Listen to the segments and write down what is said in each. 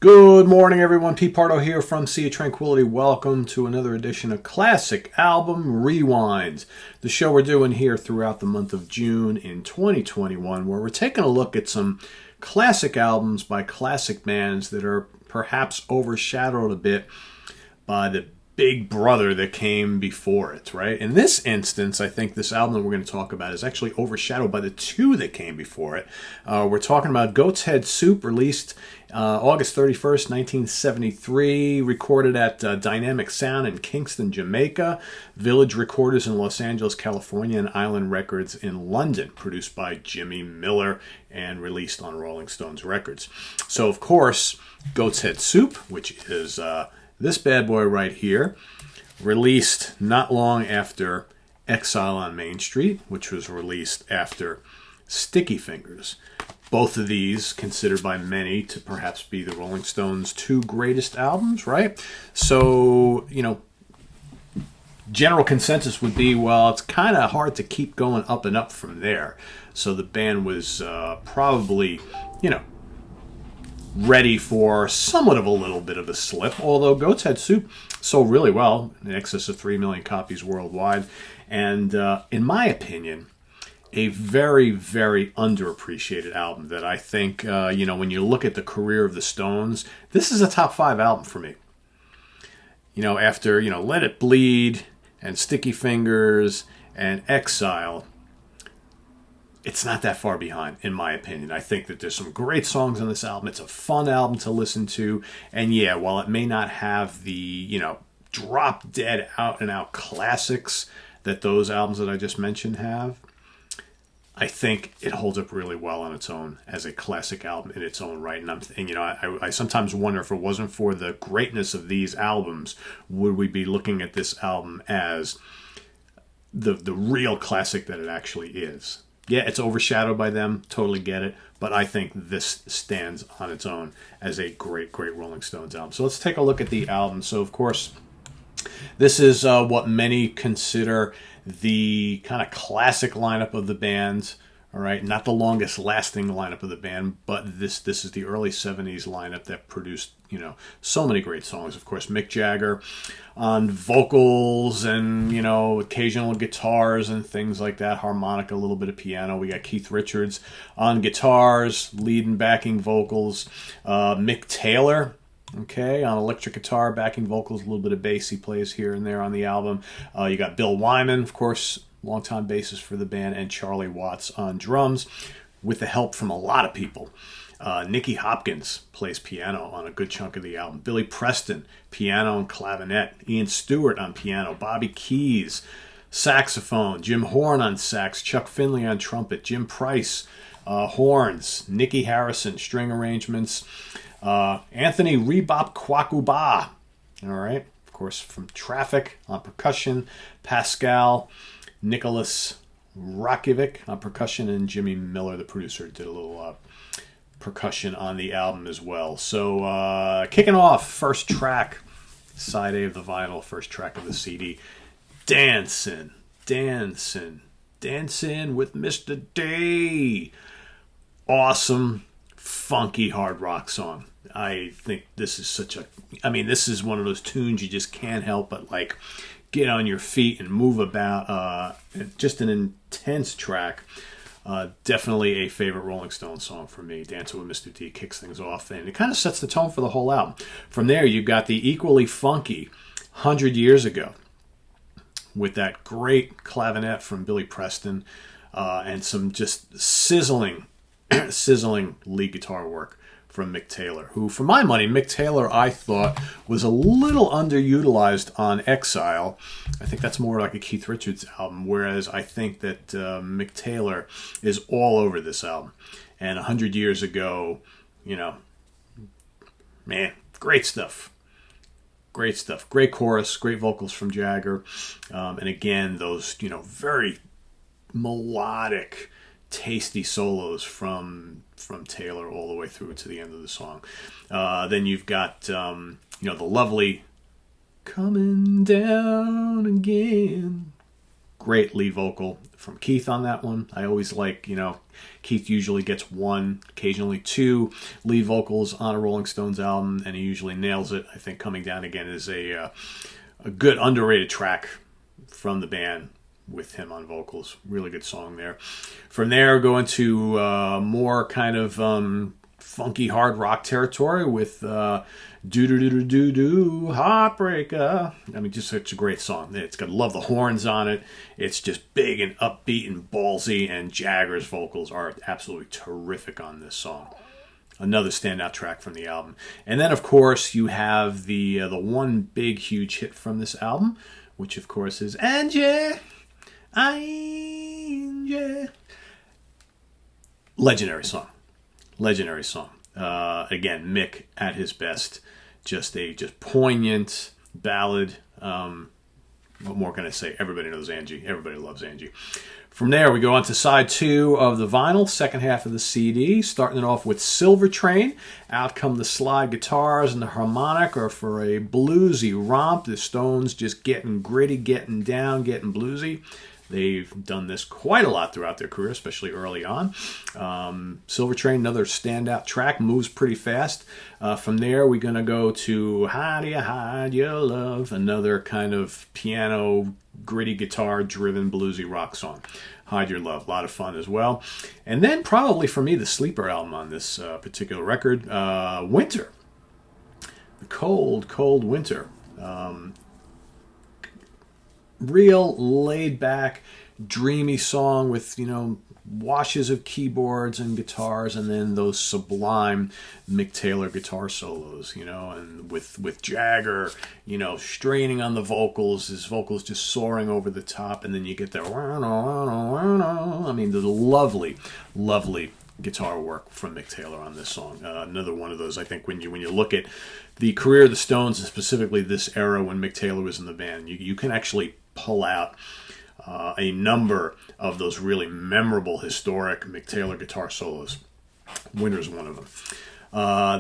Good morning, everyone. Pete Pardo here from Sea of Tranquility. Welcome to another edition of Classic Album Rewinds, the show we're doing here throughout the month of June in 2021, where we're taking a look at some classic albums by classic bands that are perhaps overshadowed a bit by the big brother that came before it, right? In this instance, I think this album that we're going to talk about is actually overshadowed by the two that came before it. We're talking about Goat's Head Soup, released August 31st, 1973, recorded at Dynamic Sound in Kingston, Jamaica, Village Recorders in Los Angeles, California, and Island Records in London, produced by Jimmy Miller and released on Rolling Stones Records. So, of course, Goat's Head Soup, which is this bad boy right here, released not long after Exile on Main Street, which was released after Sticky Fingers. Both of these considered by many to perhaps be the Rolling Stones' two greatest albums, right? So, general consensus would be, well, it's kind of hard to keep going up and up from there. So the band was probably, ready for somewhat of a little bit of a slip, although Goat's Head Soup sold really well, in excess of 3 million copies worldwide, and in my opinion, a very, very underappreciated album that I think, when you look at the career of the Stones, this is a top 5 album for me. After, Let It Bleed and Sticky Fingers and Exile, it's not that far behind, in my opinion. I think that there's some great songs on this album. It's a fun album to listen to. And yeah, while it may not have the, drop dead out and out classics that those albums that I just mentioned have, I think it holds up really well on its own as a classic album in its own right. And I sometimes wonder if it wasn't for the greatness of these albums, would we be looking at this album as the real classic that it actually is? Yeah, it's overshadowed by them. Totally get it. But I think this stands on its own as a great, great Rolling Stones album. So let's take a look at the album. So, of course, this is what many consider the kind of classic lineup of the band. All right, not the longest lasting lineup of the band, but this is the early 70s lineup that produced, so many great songs. Of course, Mick Jagger on vocals and, occasional guitars and things like that, harmonica, a little bit of piano. We got Keith Richards on guitars, lead and backing vocals. Mick Taylor, okay, on electric guitar, backing vocals, a little bit of bass he plays here and there on the album. You got Bill Wyman, of course, longtime bassist for the band, and Charlie Watts on drums, with the help from a lot of people. Nicky Hopkins plays piano on a good chunk of the album. Billy Preston, piano and clavinet. Ian Stewart on piano. Bobby Keys, saxophone. Jim Horn on sax. Chuck Finley on trumpet. Jim Price, horns. Nicky Harrison, string arrangements. Anthony Rebop Kwakuba, all right, of course, from Traffic on percussion. Pascal Nicholas Rakovic on percussion, and Jimmy Miller, the producer, did a little percussion on the album as well. So kicking off, first track, side A of the vinyl, first track of the CD, Dancin', Dancin', Dancin' with Mr. D. Awesome, funky hard rock song. I think this is this is one of those tunes you just can't help but get on your feet and move about. Just an intense track. Definitely a favorite Rolling Stones song for me. Dancing with Mr. D kicks things off, and it kind of sets the tone for the whole album. From there, you've got the equally funky 100 Years Ago, with that great clavinet from Billy Preston, and some just sizzling lead guitar work from Mick Taylor, who, for my money, Mick Taylor, I thought, was a little underutilized on Exile. I think that's more like a Keith Richards album, whereas I think that Mick Taylor is all over this album. And 100 Years Ago, man, great stuff. Great stuff. Great chorus, great vocals from Jagger. And again, those, very melodic, tasty solos from Taylor all the way through to the end of the song. Then you've got the lovely "Coming Down Again." Great lead vocal from Keith on that one. I always like, Keith usually gets one, occasionally two lead vocals on a Rolling Stones album, and he usually nails it. I think Coming Down Again is a good underrated track from the band with him on vocals. Really good song there. From there, go into more kind of funky hard rock territory with Do Do Do Do Do Do Heartbreaker. I mean, just such a great song. It's got love the horns on it. It's just big and upbeat and ballsy, and Jagger's vocals are absolutely terrific on this song. Another standout track from the album. And then, of course, you have the one big, huge hit from this album, which, of course, is Angie. Legendary song. Again, Mick at his best. Just poignant ballad. What more can I say? Everybody knows Angie. Everybody loves Angie. From there, we go on to side 2 of the vinyl, second half of the CD, starting it off with Silver Train. Out come the slide guitars and the harmonic are for a bluesy romp. The Stones just getting gritty, getting down, getting bluesy. They've done this quite a lot throughout their career, especially early on. Silver Train, another standout track, moves pretty fast. From there, we're going to go to How Do You Hide Your Love, another kind of piano, gritty guitar-driven bluesy rock song. Hide Your Love, a lot of fun as well. And then probably for me, the sleeper album on this particular record, Winter. The Cold, Cold Winter. Real laid-back, dreamy song with, washes of keyboards and guitars, and then those sublime Mick Taylor guitar solos, and with Jagger, straining on the vocals, his vocals just soaring over the top, and then you get the the lovely, lovely guitar work from Mick Taylor on this song. Another one of those, I think, when you look at the career of the Stones, and specifically this era when Mick Taylor was in the band, you can actually pull out a number of those really memorable, historic Mick Taylor guitar solos. Winter's one of them.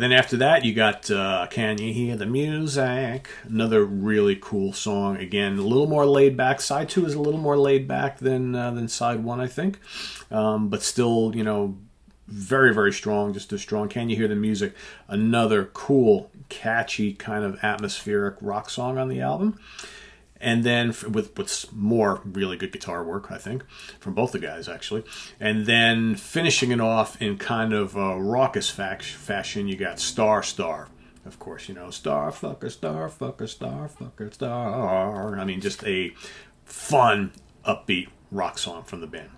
Then after that, you got Can You Hear the Music? Another really cool song. Again, a little more laid back. Side 2 is a little more laid back than side 1, I think. But still, very, very strong, just as strong. Can You Hear the Music? Another cool, catchy, kind of atmospheric rock song on the album. And then with more really good guitar work, I think, from both the guys, actually. And then finishing it off in kind of a raucous fashion, you got Star, Star. Of course, Star, fucker, Star, fucker, Star, fucker, Star. I mean, just a fun, upbeat rock song from the band.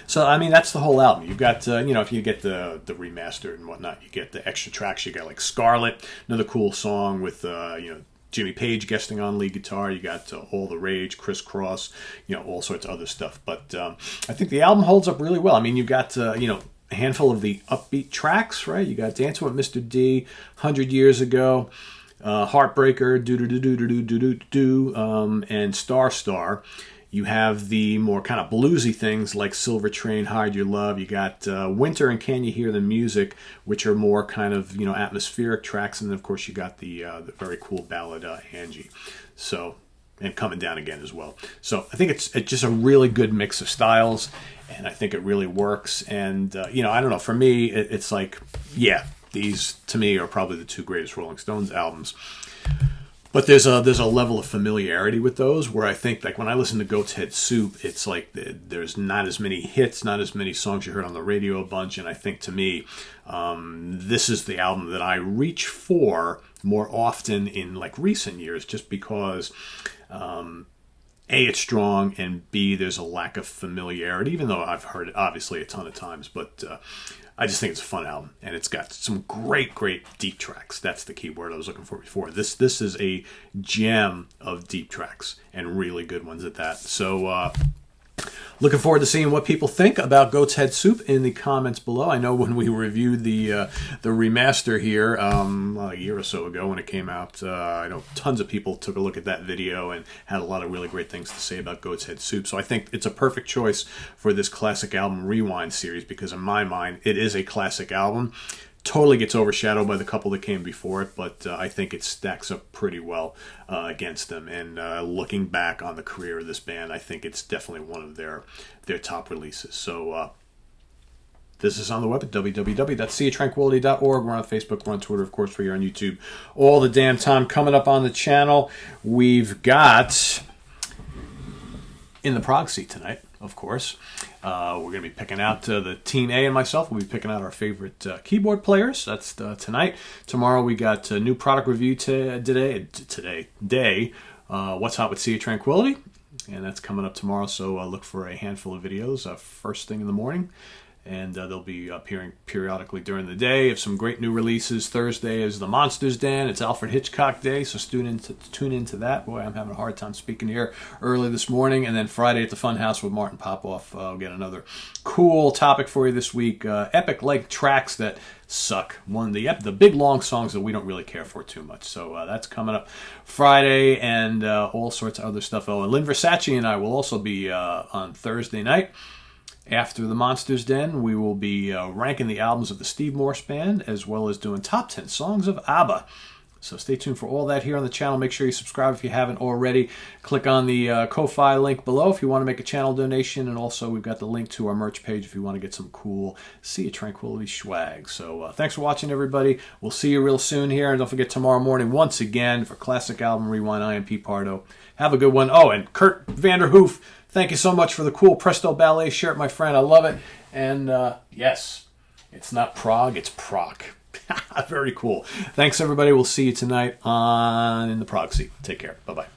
So, that's the whole album. You've got, if you get the remastered and whatnot, you get the extra tracks. You got, like, Scarlet, another cool song with, Jimmy Page guesting on lead guitar. You got All the Rage, Criss Cross, all sorts of other stuff. But I think the album holds up really well. I mean, you've got, a handful of the upbeat tracks, right? You got Dancing with Mr. D, 100 Years Ago, Heartbreaker, Do-Do-Do-Do-Do-Do-Do-Do, and Star, Star. You have the more kind of bluesy things like Silver Train, Hide Your Love. You got Winter and Can You Hear the Music, which are more kind of, atmospheric tracks. And then, of course, you got the very cool ballad, Angie. So, and Coming Down Again as well. So I think it's just a really good mix of styles, and I think it really works. And, I don't know, for me, it's like, yeah, these, to me, are probably the 2 greatest Rolling Stones albums. But there's a level of familiarity with those where I think, like, when I listen to Goat's Head Soup, it's like there's not as many hits, not as many songs you heard on the radio a bunch. And I think, to me, this is the album that I reach for more often in, like, recent years, just because, A, it's strong, and B, there's a lack of familiarity, even though I've heard it, obviously, a ton of times. But I just think it's a fun album, and it's got some great, great deep tracks. That's the key word I was looking for before. This is a gem of deep tracks, and really good ones at that. So, looking forward to seeing what people think about Goat's Head Soup in the comments below. I know when we reviewed the remaster here a year or so ago when it came out, I know tons of people took a look at that video and had a lot of really great things to say about Goat's Head Soup. So I think it's a perfect choice for this classic album rewind series, because in my mind, it is a classic album. totally gets overshadowed by the couple that came before it, but I think it stacks up pretty well against them. And looking back on the career of this band, I think it's definitely one of their top releases. So this is on the web at www.seatranquility.org. We're on Facebook, we're on Twitter, of course, we're here on YouTube all the damn time. Coming up on the channel, we've got In the Prog Seat tonight, of course. We're going to be picking out the Team A and myself. We'll be picking out our favorite keyboard players. That's tonight. Tomorrow we got a new product review today. What's Hot with Sea of Tranquility, and that's coming up tomorrow. So look for a handful of videos first thing in the morning. And they'll be appearing periodically during the day. Of some great new releases. Thursday is the Monsters Den. It's Alfred Hitchcock Day, so tune into that. Boy, I'm having a hard time speaking here early this morning. And then Friday at the Funhouse with Martin Popoff. I'll get another cool topic for you this week. Epic like tracks that suck. The big long songs that we don't really care for too much. So that's coming up Friday, and all sorts of other stuff. Oh, and Lynn Versace and I will also be on Thursday night. After the Monsters Den, we will be ranking the albums of the Steve Morse Band, as well as doing top 10 songs of ABBA. So stay tuned for all that here on the channel. Make sure you subscribe if you haven't already. Click on the Ko-Fi link below if you want to make a channel donation. And also, we've got the link to our merch page if you want to get some cool Sea of Tranquility swag. So thanks for watching, everybody. We'll see you real soon here. And don't forget, tomorrow morning, once again, for Classic Album Rewind, I am Pete Pardo. Have a good one. Oh, and Kurt Vanderhoof, thank you so much for the cool Presto Ballet shirt, my friend. I love it. And yes, it's not Prague, it's Proc. Very cool. Thanks, everybody. We'll see you tonight on In the Prog Seat. Take care. Bye-bye.